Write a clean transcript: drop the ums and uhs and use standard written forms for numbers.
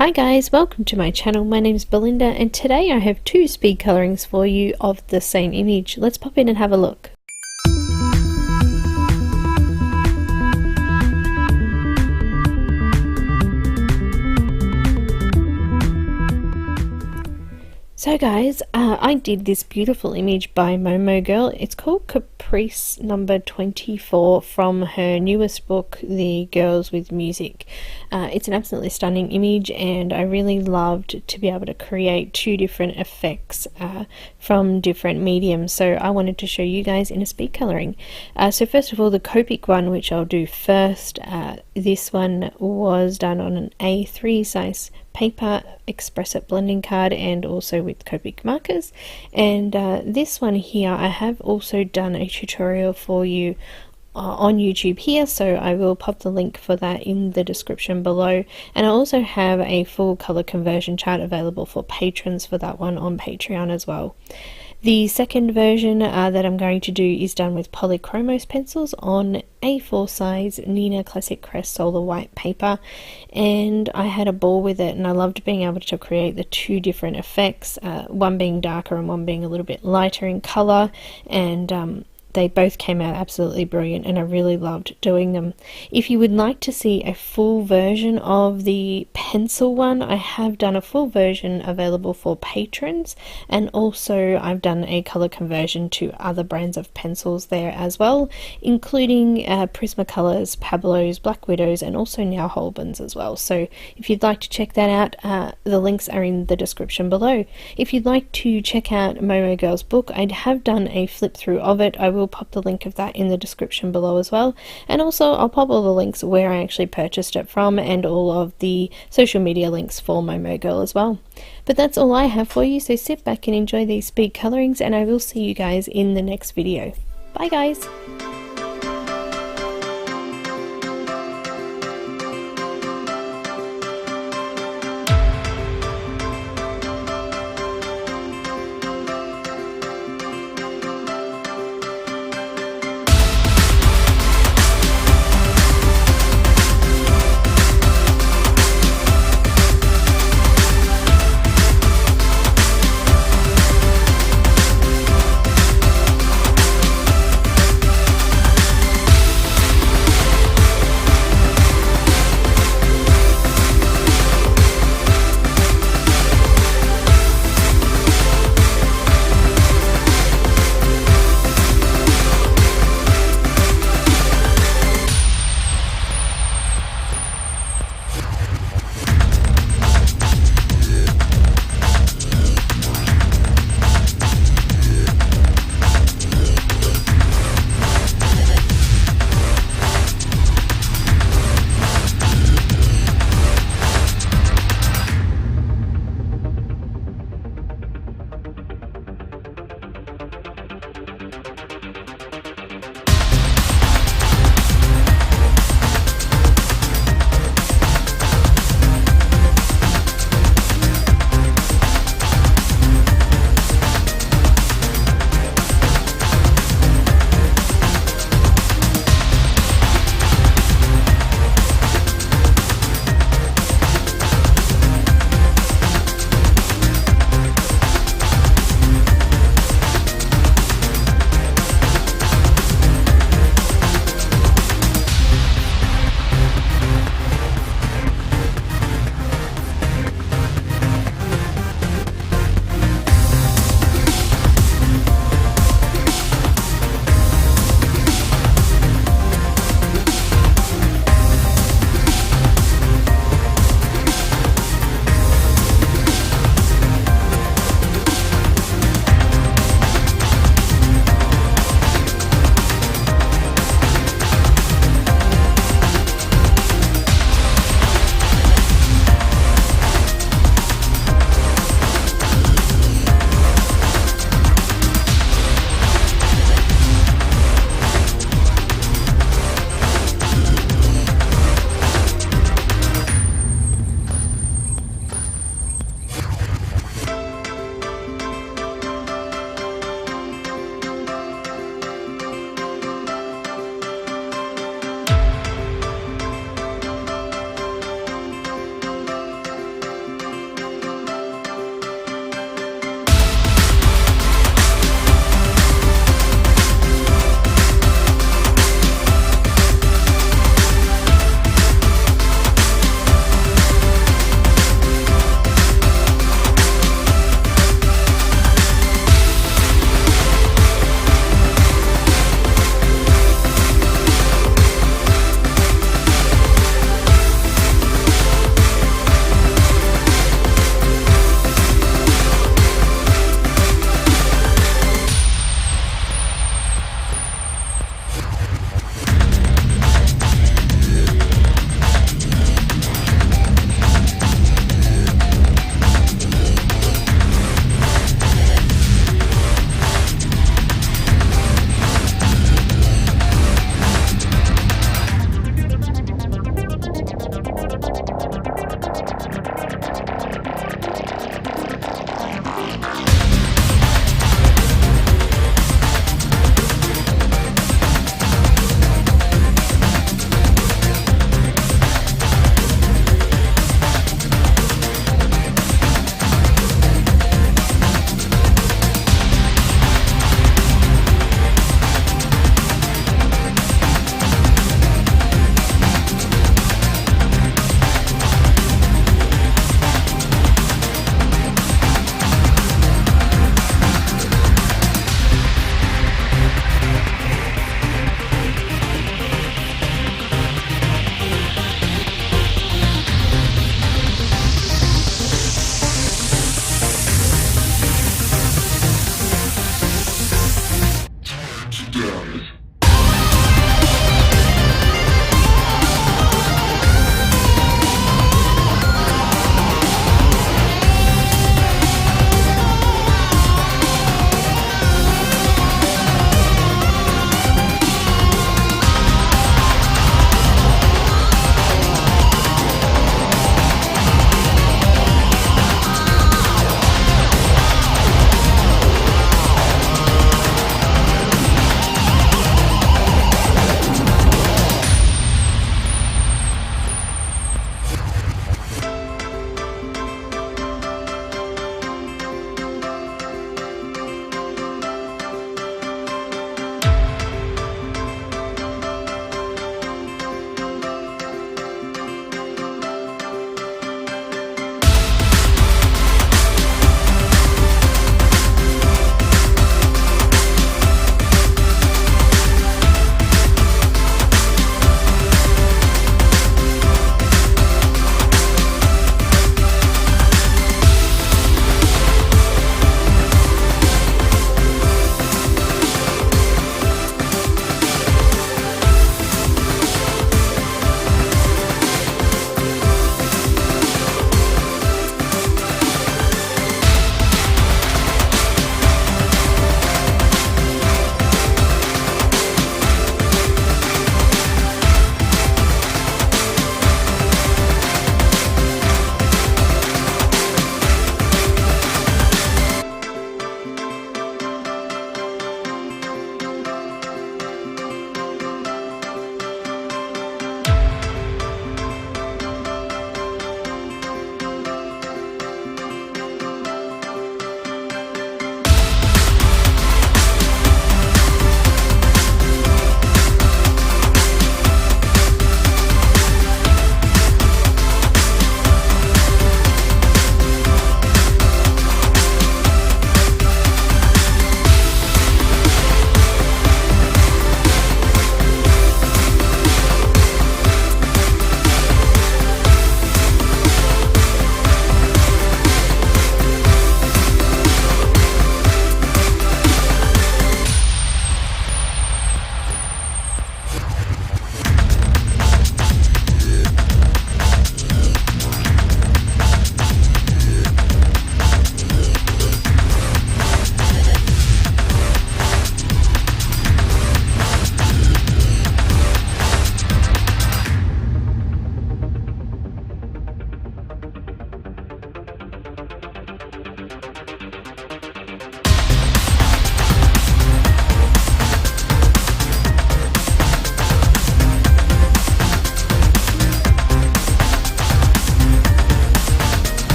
Hi guys, welcome to my channel. My name is Belinda and today I have two speed colorings for you of the same image. Let's pop in and have a look. So guys, I did this beautiful image by Momogirl. It's called Caprice No.24 from her newest book, The Girls with Music. It's an absolutely stunning image and I really loved to be able to create two different effects from different mediums. So I wanted to show you guys in a speed coloring. So first of all, the Copic one, which I'll do first, this one was done on an A3 size paper, express it blending card, and also with Copic markers. And this one here I have also done a tutorial for you on YouTube here, so I will pop the link for that in the description below, and I also have a full color conversion chart available for patrons for that one on Patreon as well. The second version that I'm going to do is done with Polychromos pencils on A4 size Neenah Classic Crest Solar White paper, and I had a ball with it and I loved being able to create the two different effects, one being darker and one being a little bit lighter in color, and they both came out absolutely brilliant and I really loved doing them. If you would like to see a full version of the pencil one, I have done a full version available for patrons, and also I've done a color conversion to other brands of pencils there as well, including Prismacolors, Pablo's, Black Widows, and also now Holbeins as well. So if you'd like to check that out, the links are in the description below. If you'd like to check out Momogirl's book, I have done a flip through of it. I will pop the link of that in the description below as well, and also I'll pop all the links where I actually purchased it from and all of the social media links for Momogirl as well. But that's all I have for you, so sit back and enjoy these speed colorings, and I will see you guys in the next video. Bye guys!